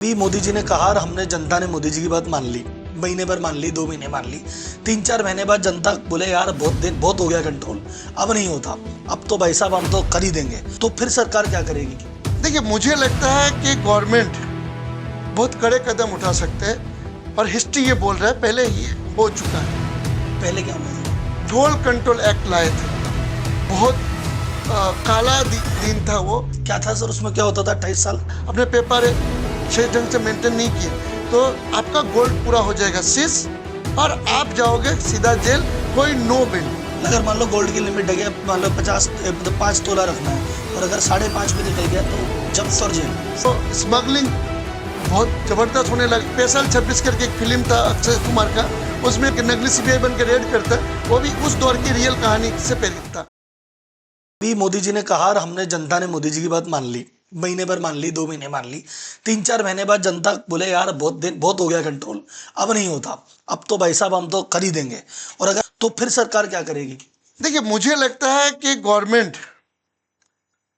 भी मोदी जी ने कहा और हमने जनता ने मोदी जी की बात मान ली। महीने भर मान ली, 2 महीने मान ली, 3-4 महीने बाद जनता बोले यार बहुत हो गया कंट्रोल, अब नहीं होता, अब तो भाई साहब हम तो कर ही देंगे। तो फिर सरकार क्या करेगी? देखिए, मुझे लगता है कि गवर्नमेंट बहुत कड़े कदम उठा सकते हैं और हिस्ट्री ये बोल रहा है, पहले ही हो चुका है। पहले क्या हुआ था? गोल्ड कंट्रोल एक्ट लाए थे, बहुत काला दिन था वो। क्या था सर उसमें? क्या होता था? 28 साल अपने पेपर सही ढंग से मेंटेन नहीं किए तो आपका गोल्ड पूरा हो जाएगा सीज और आप जाओगे सीधा जेल, कोई नो बिल। अगर मान लो गोल्ड की लिमिट है, मान लो 5 तोला रखना है और अगर 5.5 पे निकल गया तो जब्त और जेल। तो स्मगलिंग बहुत जबरदस्त होने लगी। स्पेशल 26 करके एक फिल्म था अक्षय कुमार का, उसमें एक नकली सीबीआई बन के रेड करता है, वो भी उस दौर की रियल कहानी से प्रेरित था। भी मोदी जी ने कहा और हमने जनता ने मोदी जी की बात मान ली। महीने भर मान ली, 2 महीने मान ली, 3-4 महीने बाद जनता बोले यार बहुत हो गया कंट्रोल, अब नहीं होता, अब तो भाई साहब हम तो कर ही देंगे। और अगर तो फिर सरकार क्या करेगी? देखिए, मुझे लगता है कि गवर्नमेंट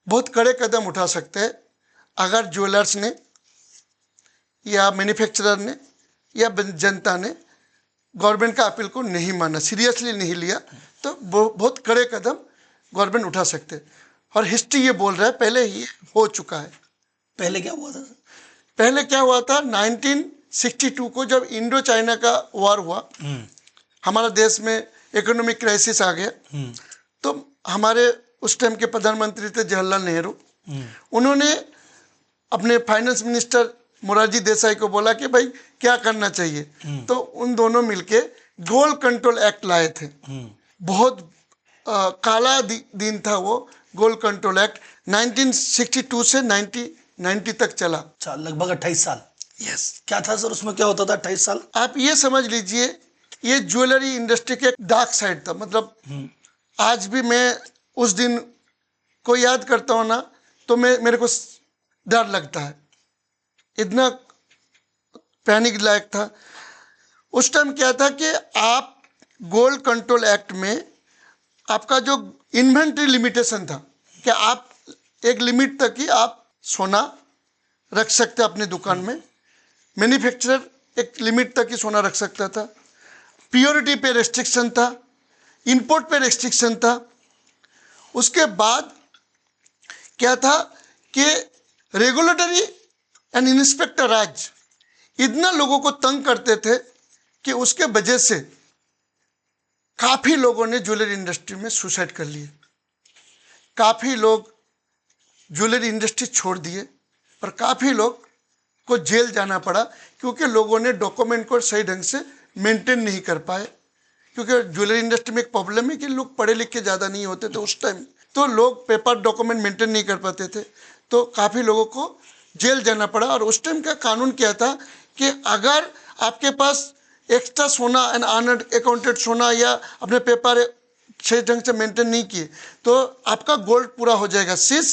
बहुत कड़े कदम उठा सकते हैं अगर ज्वेलर्स ने या मैन्युफैक्चरर ने या जनता ने गवर्नमेंट का अपील को नहीं माना, सीरियसली नहीं लिया, तो बहुत कड़े कदम गवर्नमेंट उठा सकते हैं और हिस्ट्री ये बोल रहा है, पहले ही हो चुका है। पहले क्या हुआ था? पहले क्या हुआ था, 1962 को जब इंडो चाइना का वॉर हुआ, हमारा देश में इकोनॉमिक क्राइसिस आ गया, तो हमारे उस टाइम के प्रधानमंत्री थे जवाहरलाल नेहरू, उन्होंने अपने फाइनेंस मिनिस्टर मोरारजी देसाई को बोला कि भाई क्या करना चाहिए, तो उन दोनों मिलके गोल्ड कंट्रोल एक्ट लाए थे। बहुत काला दिन था वो गोल्ड कंट्रोल एक्ट, 1962 से 1990 तक चला। अच्छा, लगभग 28 साल। यस। क्या था सर उसमें? क्या होता था 28 साल? आप ये समझ लीजिए, ये ज्वेलरी इंडस्ट्री के डार्क साइड था। मतलब आज भी मैं उस दिन को याद करता हूँ ना, तो मेरे को डर लगता है, इतना पैनिक लायक था उस टाइम। क्या था कि आप गोल्ड कंट्रोल एक्ट में आपका जो इन्वेंट्री लिमिटेशन था कि आप एक लिमिट तक ही आप सोना रख सकते अपने दुकान में, मैन्युफैक्चरर एक लिमिट तक ही सोना रख सकता था, प्योरिटी पे रेस्ट्रिक्शन था, इंपोर्ट पे रेस्ट्रिक्शन था। उसके बाद क्या था कि रेगुलेटरी एंड इंस्पेक्टर राज इतना लोगों को तंग करते थे कि उसके वजह से काफ़ी लोगों ने ज्वेलरी इंडस्ट्री में सुसाइड कर लिए, काफ़ी लोग ज्वेलरी इंडस्ट्री छोड़ दिए और काफ़ी लोग को जेल जाना पड़ा क्योंकि लोगों ने डॉक्यूमेंट को सही ढंग से मेंटेन नहीं कर पाए। क्योंकि ज्वेलरी इंडस्ट्री में एक प्रॉब्लम है कि लोग पढ़े लिखे ज़्यादा नहीं होते थे उस टाइम, तो लोग पेपर डॉक्यूमेंट मेंटेन नहीं कर पाते थे, तो काफ़ी लोगों को जेल जाना पड़ा। और उस टाइम का कानून क्या था कि अगर आपके पास एक्स्ट्रा सोना एंड अनअकाउंटेड सोना या अपने पेपर सही ढंग से मेंटेन नहीं किए तो आपका गोल्ड पूरा हो जाएगा सीज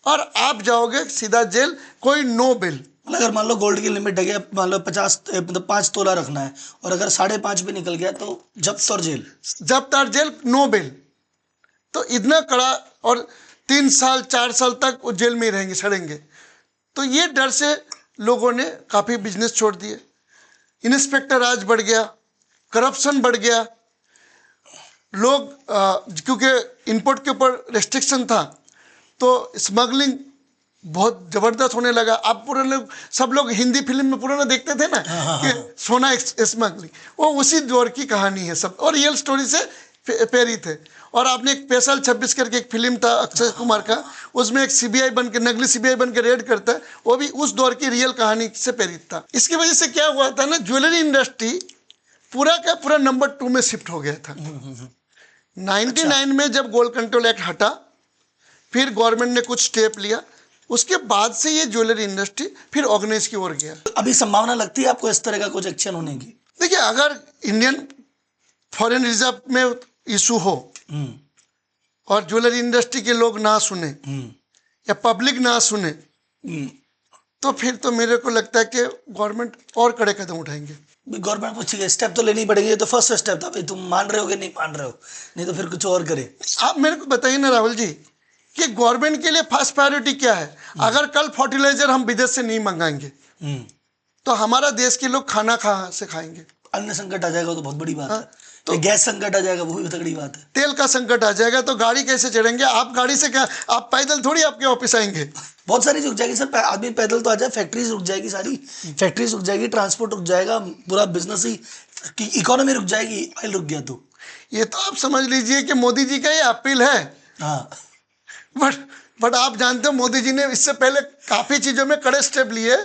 और आप जाओगे सीधा जेल, कोई नो बिल। अगर मान लो गोल्ड की लिमिट है, मान लो 5 तोला रखना है और अगर 5.5 पे निकल गया तो जब्त और जेल। जब्त और जेल, नो बिल। तो इतना कड़ा, और 3 साल 4 साल तक वो जेल में ही रहेंगे, सड़ेंगे। तो ये डर से लोगों ने काफ़ी बिजनेस छोड़ दिए, इंस्पेक्टर राज बढ़ गया, करप्शन बढ़ गया, लोग क्योंकि इंपोर्ट के ऊपर रेस्ट्रिक्शन था तो स्मगलिंग बहुत जबरदस्त होने लगा। आप पुराने सब लोग हिंदी फिल्म में पुराना देखते थे ना कि सोना स्मगलिंग, वो उसी दौर की कहानी है सब, और रियल स्टोरी से प्रेरित है। और आपने एक स्पेशल 26 करके एक फिल्म था अक्षय कुमार का, उसमें एक सीबीआई बन के नकली सीबीआई बन के रेड करता है, वो भी उस दौर की रियल कहानी से प्रेरित था। इसकी वजह से क्या हुआ था ना, ज्वेलरी इंडस्ट्री पूरा का पूरा नंबर 2 में शिफ्ट हो गया था। 99 में जब गोल्ड कंट्रोल एक्ट हटा, फिर गवर्नमेंट ने कुछ स्टेप लिया, उसके बाद से ये ज्वेलरी इंडस्ट्री फिर ऑर्गेनाइज की ओर गया। अभी संभावना लगती है आपको इस तरह का कुछ एक्शन होने की? देखिए, अगर इंडियन फॉरेन रिजर्व में इशू हो और ज्वेलरी इंडस्ट्री के लोग ना सुने या पब्लिक ना सुने तो फिर तो मेरे को लगता है कि गवर्नमेंट और कड़े कदम उठाएंगे। गवर्नमेंट को स्टेप तो लेनी पड़ेगी, ये तो फर्स्ट स्टेप था भाई, तुम मान रहे हो कि नहीं मान रहे हो, नहीं तो फिर कुछ और करे। आप मेरे को बताइए ना राहुल जी कि गवर्नमेंट के लिए फर्स्ट प्रायोरिटी क्या है? अगर कल फर्टिलाइजर हम विदेश से नहीं मंगाएंगे हम्म, तो हमारा देश के लोग खाना कहाँ से खाएंगे? अन्न संकट आ जाएगा तो बहुत बड़ी बात है। तो गैस संकट आ जाएगा, वो भी तगड़ी बात है। तेल का संकट आ जाएगा तो गाड़ी कैसे चढ़ेंगे? आप गाड़ी से क्या, आप पैदल थोड़ी आपके ऑफिस आएंगे। बहुत सारी रुक जाएगी सर, आदमी पैदल तो आ जाए, फैक्ट्रीज रुक जाएगी, सारी फैक्ट्रीज रुक जाएगी, ट्रांसपोर्ट रुक जाएगा, पूरा बिजनेस ही की इकोनॉमी रुक जाएगी, ऑयल रुक गया तो। ये तो आप समझ लीजिए कि मोदी जी का ये अपील है। हाँ, बट आप जानते हो मोदी जी ने इससे पहले काफी चीजों में कड़े स्टेप लिए।